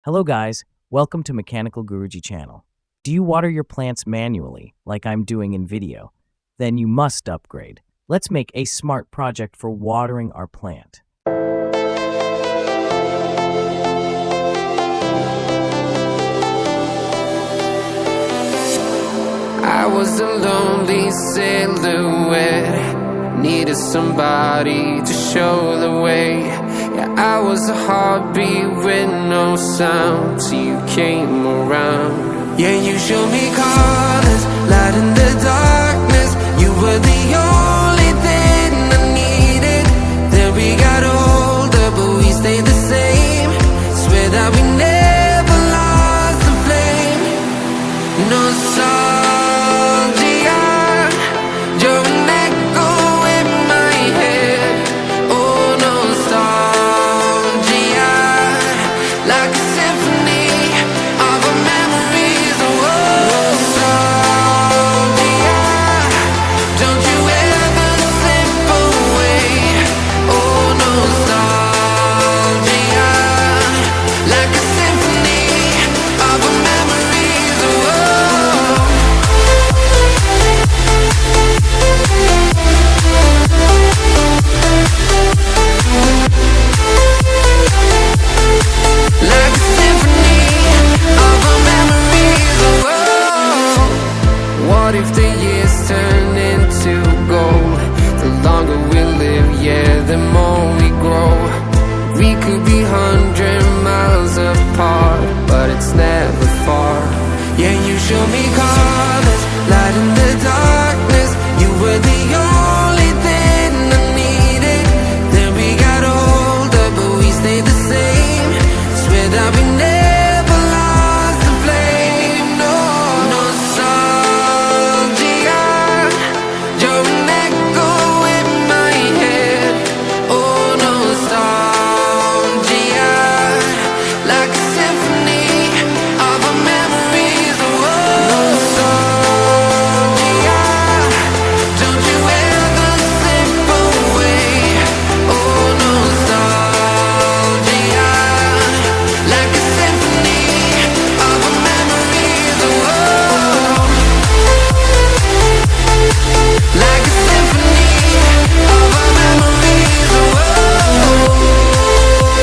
Hello guys, welcome to Mechanical Guruji channel. Do you water your plants manually, like I'm doing in video? Then you must upgrade. Let's make a smart project for watering our plant. I was a lonely silhouette, needed somebody to show the way. Yeah, I was a heartbeat with no sound till you came around. Yeah, you showed me colors, light in the darkness. You were the